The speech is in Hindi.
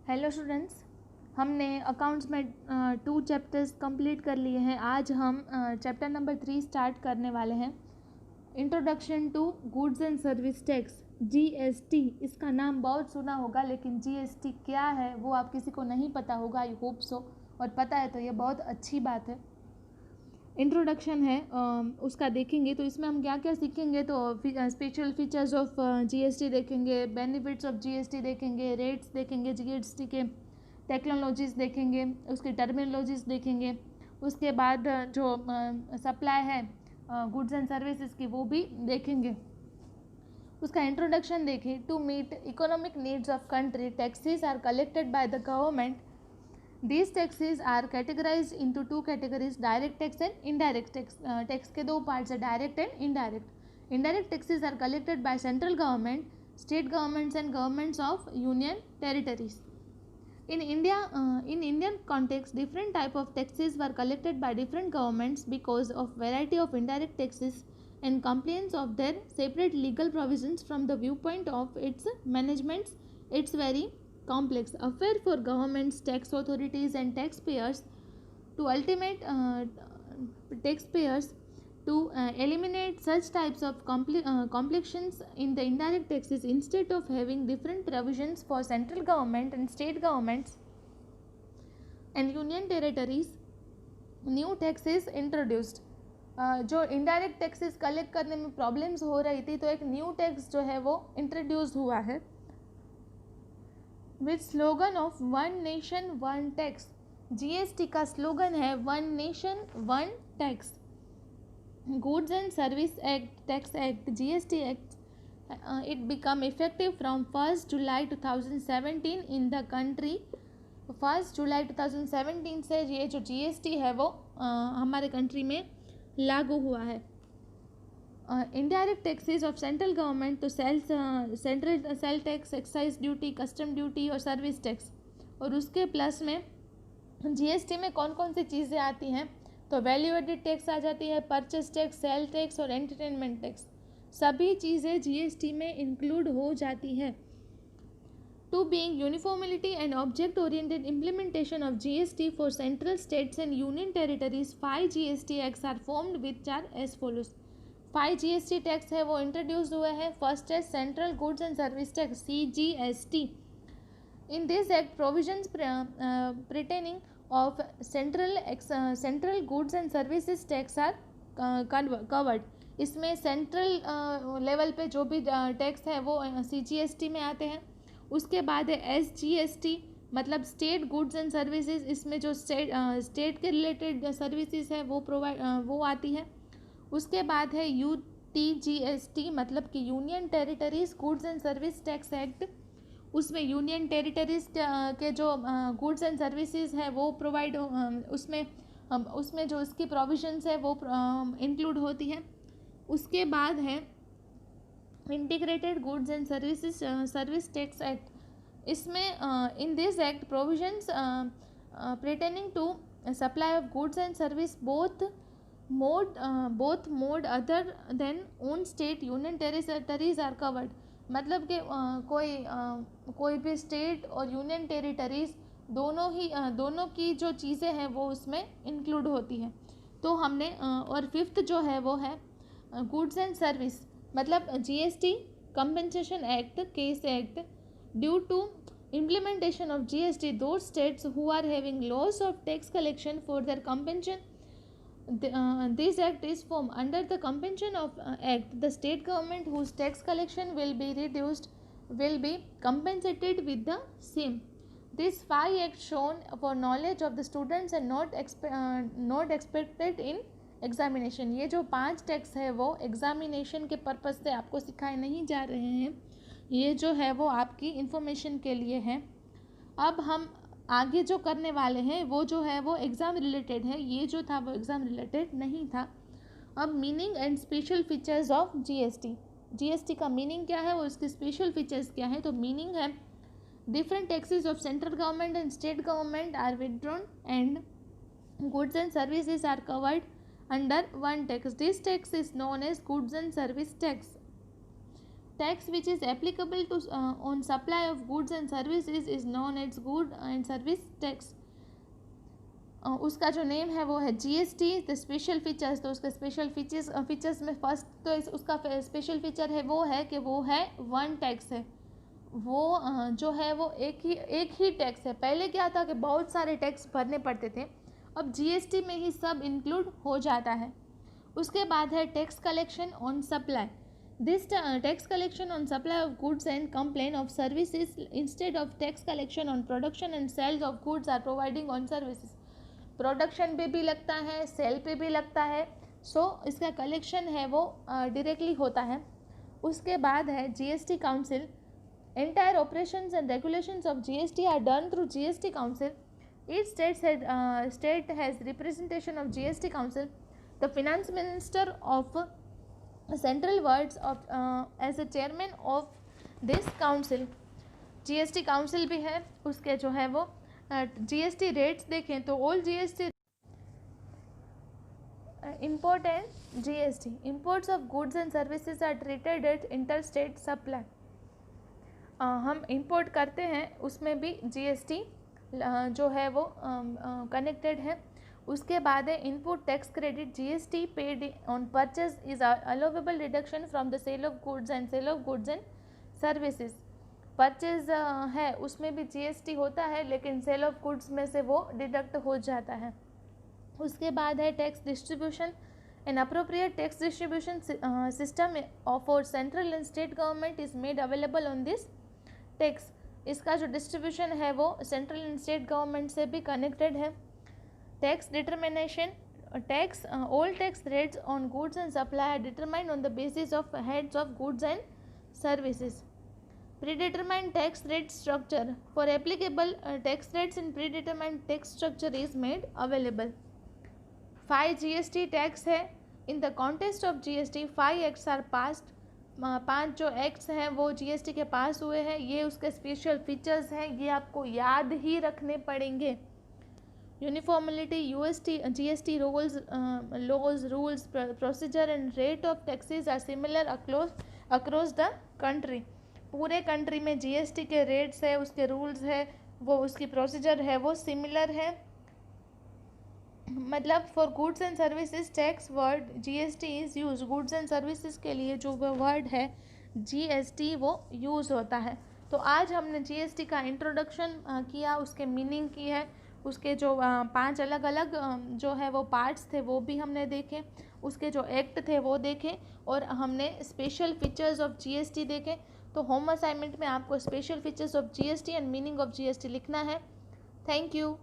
हेलो स्टूडेंट्स, हमने अकाउंट्स में 2 चैप्टर्स कंप्लीट कर लिए हैं। आज हम चैप्टर नंबर 3 स्टार्ट करने वाले हैं। Introduction to goods and service tax, GST. इसका नाम बहुत सुना होगा, लेकिन जीएसटी क्या है वो आप किसी को नहीं पता होगा। आई होप सो, और पता है तो ये बहुत अच्छी बात है। इंट्रोडक्शन है उसका देखेंगे तो इसमें हम क्या क्या सीखेंगे। तो स्पेशल फीचर्स ऑफ जीएसटी देखेंगे, बेनिफिट्स ऑफ जीएसटी देखेंगे, रेट्स देखेंगे, जीएसटी के टेक्नोलॉजीज़ देखेंगे, उसकी टर्मिनोलॉजीज़ देखेंगे। उसके बाद जो सप्लाई है गुड्स एंड सर्विसेज की वो भी देखेंगे। उसका इंट्रोडक्शन देखें। To meet economic needs of country, taxes are collected by the government. These taxes are categorized into 2 categories: direct tax and indirect tax. Tax के 2 parts है, direct and indirect. Indirect taxes are collected by central government, state governments and governments of union territories. In India, in Indian context, different type of taxes were collected by different governments because of variety of indirect taxes and compliance of their separate legal provisions. From the viewpoint of its management, it's very complex affair for governments, tax authorities and taxpayers to ultimate taxpayers to eliminate such types of complexions in the indirect taxes. Instead of having different provisions for central government and state governments and union territories, new taxes introduced. जो इनडायरेक्ट टैक्सेस कलेक्ट करने में प्रॉब्लम्स हो रही थी, तो एक न्यू टैक्स जो है वो इंट्रोड्यूस हुआ है with slogan of one nation one tax. GST का स्लोगन है one nation one tax. Goods and service act, tax act, GST act, it become effective from 1 July 2017 in the country. 1 जुलाई 2017 से ये जो जीएसटी है वो हमारे कंट्री में लागू हुआ है। Indirect taxes of central government, तो central sale tax, excise duty, custom duty और सर्विस टैक्स। और उसके प्लस में जीएसटी में कौन कौन सी चीज़ें आती हैं, तो वैल्यू एडेड टैक्स आ जाती है, परचेस टैक्स, सेल टैक्स और एंटरटेनमेंट टैक्स। सभी चीज़ें जीएसटी में इंक्लूड हो जाती है। To being uniformity and object-oriented implementation of GST for central states and union territories, 5 GST acts are formed which are as follows. 5 GST tax है वो इंट्रोड्यूस हुए हैं। फर्स्ट है central goods and service tax, CGST. In this act, provisions pertaining of central goods and services tax are covered. इसमें सेंट्रल लेवल पे जो भी टैक्स है वो CGST में आते हैं। उसके बाद है SGST, मतलब स्टेट गुड्स एंड सर्विसेज। इसमें जो स्टेट के रिलेटेड सर्विसेज है वो आती है। उसके बाद है UTGST, मतलब कि union territories goods and service tax act. उसमें यूनियन टेरिटरीज के जो गुड्स एंड सर्विसेज है वो प्रोवाइड उसमें जो इसकी प्रोविजंस है वो इंक्लूड होती है। उसके बाद है integrated goods and service tax act. इसमें in this act provisions pertaining to supply of goods and service both mode other than own state union territories are covered। मतलब कि कोई भी स्टेट और यूनियन टेरिटरीज दोनों की जो चीज़ें हैं वो उसमें इंक्लूड होती हैं। तो हमने और फिफ्थ जो है वो है गुड्स एंड सर्विस, मतलब GST compensation act, case act. Due to implementation of GST, those states who are having loss of tax collection for their compensation, this act is formed. Under the compensation of act, the state government whose tax collection will be reduced will be compensated with the same. These 5 acts shown for knowledge of the students and not expected in examination. ये जो 5 टैक्स है वो एग्जामिनेशन के पर्पज़ से आपको सिखाए नहीं जा रहे हैं, ये जो है वो आपकी इन्फॉर्मेशन के लिए है। अब हम आगे जो करने वाले हैं वो जो है वो एग्ज़ाम रिलेटेड है, ये जो था वो एग्ज़ाम रिलेटेड नहीं था। अब meaning and special features of GST. GST का मीनिंग क्या है और उसके स्पेशल फीचर्स क्या है। तो मीनिंग है different taxes of central government and state government are withdrawn and goods and services are covered under one tax. This tax is known as goods and service tax. Tax which is applicable to on supply of goods and services is known as good and service tax. उसका जो नेम है वो है जीएसटी। द स्पेशल फीचर्स, तो उसके स्पेशल फीचर्स में फर्स्ट तो उसका स्पेशल फीचर है वो है कि वो है वन टैक्स है। वो जो है वो एक ही टैक्स है। पहले क्या था कि बहुत सारे टैक्स भरने पड़ते थे, अब जीएसटी में ही सब इंक्लूड हो जाता है। उसके बाद है tax collection on supply. This tax collection on supply of goods and complain of services instead of tax collection on production and sales of goods are providing on services. Production पे भी लगता है, सेल पे भी लगता है, सो इसका कलेक्शन है वो डायरेक्टली होता है। उसके बाद है GST council. Entire operations and regulations of GST are done through GST council. Each state has representation of GST council. The finance minister of central words of as a chairman of this council. GST council भी है। उसके जो है वो जीएसटी रेट्स देखें तो all GST important GST imports of goods and services are treated at inter state supply. हम इंपोर्ट करते हैं उसमें भी जीएसटी जो है वो कनेक्टेड है। उसके बाद है input tax credit. GST paid on purchase is allowable deduction from the sale of goods and services. Purchase है उसमें भी जीएसटी होता है, लेकिन सेल ऑफ गुड्स में से वो डिडक्ट हो जाता है। उसके बाद है tax distribution. An appropriate tax distribution system for central and state government is made available on this tax. इसका जो डिस्ट्रीब्यूशन है वो सेंट्रल एंड स्टेट गवर्नमेंट से भी कनेक्टेड है। Tax determination. Tax all tax rates on goods and supply are determined on the basis of heads of goods and services. Predetermined tax rate structure. For applicable tax rates in predetermined tax structure is made available. 5 GST tax है. In the context of GST 5 acts are passed. 5 जो एक्ट्स हैं वो जीएसटी के पास हुए हैं। ये उसके स्पेशल फीचर्स हैं, ये आपको याद ही रखने पड़ेंगे। Uniformity. GST rules procedure and rate of taxes are similar across the country. पूरे कंट्री में जीएसटी के रेट्स है, उसके रूल्स है, वो उसकी प्रोसीजर है वो सिमिलर है। मतलब for goods and services tax word GST is use. Goods and services के लिए जो वर्ड है जीएसटी वो यूज़ होता है। तो आज हमने जीएसटी का इंट्रोडक्शन किया, उसके मीनिंग की है, उसके जो 5 अलग अलग जो है वो पार्ट्स थे वो भी हमने देखे, उसके जो एक्ट थे वो देखे, और हमने स्पेशल फीचर्स ऑफ जीएसटी देखे। तो होम असाइनमेंट में आपको special features of GST and meaning of GST लिखना है। Thank you.